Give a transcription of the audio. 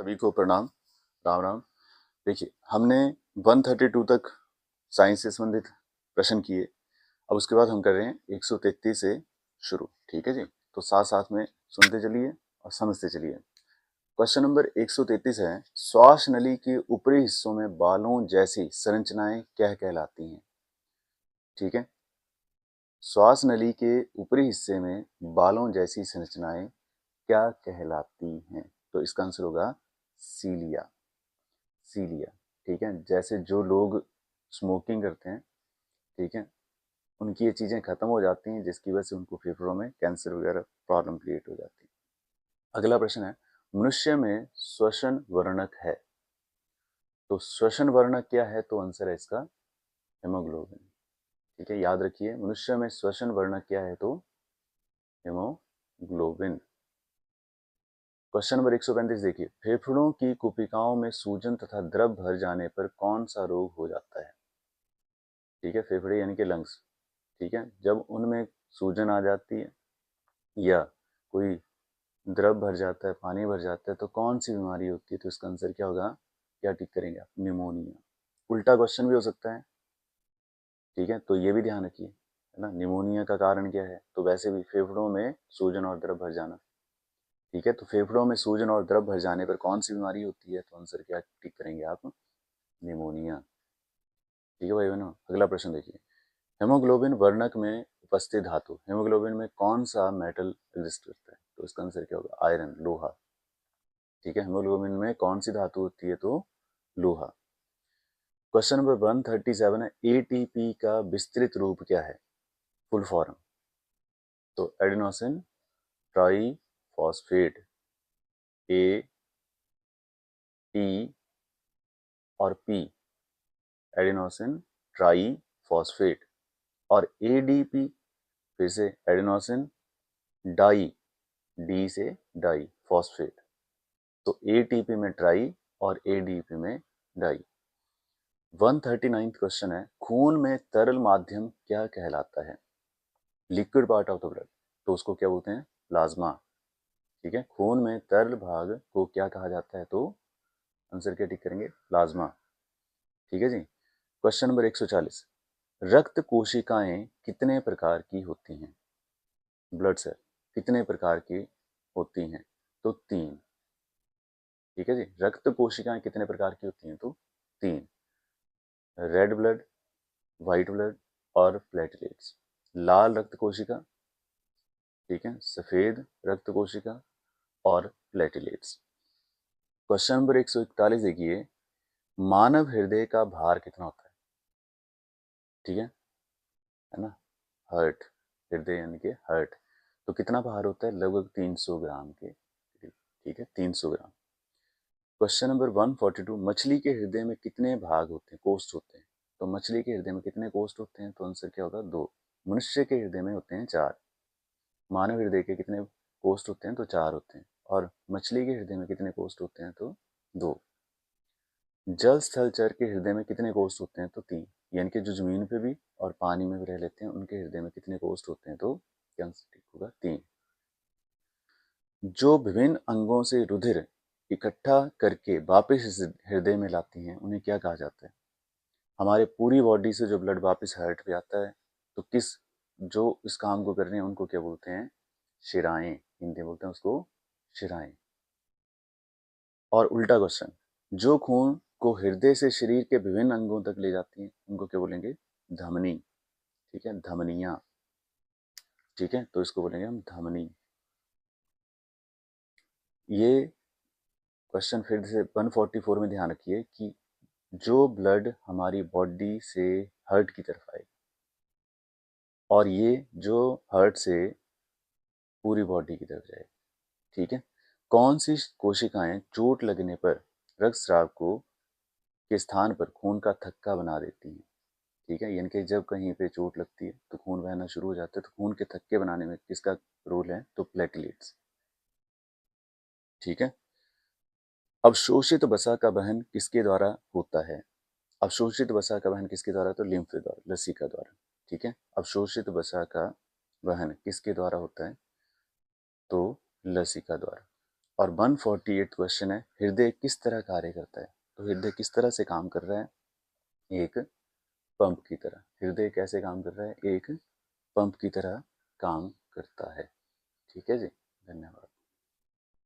सभी को प्रणाम, राम राम। देखिए, हमने 132 तक साइंस से संबंधित प्रश्न किए। अब उसके बाद हम कर रहे हैं 133 से शुरू। ठीक है जी, तो साथ साथ में सुनते चलिए और समझते चलिए। क्वेश्चन नंबर 133 है, श्वास नली के ऊपरी हिस्सों में बालों जैसी संरचनाएं क्या कहलाती हैं? ठीक है, श्वास नली के ऊपरी हिस्से में बालों जैसी संरचनाएं क्या कहलाती हैं? तो इसका आंसर होगा सीलिया। सीलिया, ठीक है। जैसे जो लोग स्मोकिंग करते हैं, ठीक है, उनकी ये चीज़ें खत्म हो जाती हैं, जिसकी वजह से उनको फेफड़ों में कैंसर वगैरह प्रॉब्लम क्रिएट हो जाती है। अगला प्रश्न है, मनुष्य में श्वसन वर्णक है, तो श्वसन वर्णक क्या है? तो आंसर है इसका हेमोग्लोबिन। ठीक है, याद रखिए, मनुष्य में श्वसन वर्णक क्या है? तो हेमोग्लोबिन। क्वेश्चन नंबर 135 देखिए, फेफड़ों की कुपिकाओं में सूजन तथा द्रव भर जाने पर कौन सा रोग हो जाता है? ठीक है, फेफड़े यानी कि लंग्स, ठीक है, जब उनमें सूजन आ जाती है या कोई द्रव भर जाता है, पानी भर जाता है, तो कौन सी बीमारी होती है? तो इसका आंसर क्या होगा? क्या टिक करेंगे आप? निमोनिया। उल्टा क्वेश्चन भी हो सकता है, ठीक है, तो ये भी ध्यान रखिए, है ना। निमोनिया का कारण क्या है? तो वैसे भी फेफड़ों में सूजन और द्रव भर जाना। ठीक है, तो फेफड़ों में सूजन और द्रव भर जाने पर कौन सी बीमारी होती है? तो आंसर क्या टिक करेंगे आप? निमोनिया। ठीक है भाई बहनों, अगला प्रश्न देखिए, हेमोग्लोबिन वर्णक में उपस्थित धातु, हेमोग्लोबिन में कौन सा मेटल एग्जिस्ट करता है? तो इसका आंसर क्या होगा? आयरन, लोहा। ठीक है, हेमोग्लोबिन में कौन सी धातु होती है? तो लोहा। क्वेश्चन नंबर 137 है, एटीपी का विस्तृत रूप क्या है? Full form. तो adenosine tri phosphate, A T और पी, एडेनोसिन ट्राई फॉस्फेट। और एडीपी फिर से एडेनोसिन डाई, डी से डाई फॉस्फेट। तो एटीपी में ट्राई और एडीपी में डाई। 139 क्वेश्चन है, खून में तरल माध्यम क्या कहलाता है? Liquid part of the blood, तो उसको क्या बोलते हैं? प्लाज्मा। ठीक है, खून में तरल भाग को क्या कहा जाता है? तो आंसर क्या टिक करेंगे? प्लाज्मा। ठीक है जी। क्वेश्चन नंबर 140, रक्त कोशिकाएं कितने प्रकार की होती हैं? ब्लड सेल कितने प्रकार की होती हैं? तो 3। ठीक है जी, रक्त कोशिकाएं कितने प्रकार की होती हैं? तो 3, रेड ब्लड, व्हाइट ब्लड और प्लेटलेट्स। लाल रक्त कोशिका, ठीक है, सफेद रक्त कोशिका और प्लेटलेट्स। क्वेश्चन नंबर 141 देखिए, मानव हृदय का भार कितना होता है? ठीक है ना, हर्ट, हृदय यानी कि हर्ट, तो कितना भार होता है? लगभग 300 ग्राम के करीब। ठीक है, 300 ग्राम। क्वेश्चन नंबर 142, मछली के हृदय में कितने भाग होते हैं, कोष्ठ होते हैं? तो मछली के हृदय में कितने कोष्ठ होते हैं? तो आंसर क्या होगा? 2। मनुष्य के हृदय में होते हैं 4। मानव हृदय के कितने कोष्ठ होते हैं? तो 4 होते हैं। और मछली के हृदय में कितने कोष्ठ होते हैं? तो 2। जल स्थल चर के हृदय में कितने कोष्ठ होते हैं? तो 3। यानी कि जो जमीन पे भी और पानी में भी रह लेते हैं, उनके हृदय में कितने कोष्ठ होते हैं? तो क्या आंसर ठीक होगा? 3। जो विभिन्न अंगों से रुधिर इकट्ठा करके वापस हृदय में लाती हैं, उन्हें क्या कहा जाता है? हमारे पूरी बॉडी से जो ब्लड वापस हार्ट पे आता है, तो किस जो इस काम को कर रहे हैं उनको क्या बोलते हैं? शिराएं। हिंदी में बोलते हैं उसको शिराएं। और उल्टा क्वेश्चन, जो खून को हृदय से शरीर के विभिन्न अंगों तक ले जाती हैं, उनको क्या बोलेंगे? धमनी। ठीक है, धमनियां। ठीक है, तो इसको बोलेंगे हम धमनी। ये क्वेश्चन फिर से 144 में ध्यान रखिए कि जो ब्लड हमारी बॉडी से हार्ट की तरफ आए, और ये जो हार्ट से पूरी बॉडी की तरफ जाए। ठीक है, कौन सी कोशिकाएं चोट लगने पर रक्तस्राव को के स्थान पर खून का थक्का बना देती हैं? ठीक है, यानी कि जब कहीं पे चोट लगती है तो खून बहना शुरू हो जाता है, तो खून के थक्के बनाने में किसका रोल है? तो प्लेटलेट्स। ठीक है, अवशोषित वसा का वहन किसके द्वारा होता है? अवशोषित वसा का वहन किसके द्वारा? तो लिम्फ द्वारा, लसिका द्वारा। ठीक है, अवशोषित वसा का वहन किसके द्वारा होता है? तो लसिका द्वारा। और 148 क्वेश्चन है, हृदय किस तरह कार्य करता है। तो हृदय किस तरह से काम कर रहा है, एक पंप की तरह। हृदय कैसे काम कर रहा है, एक पंप की तरह काम करता है। ठीक है जी, धन्यवाद।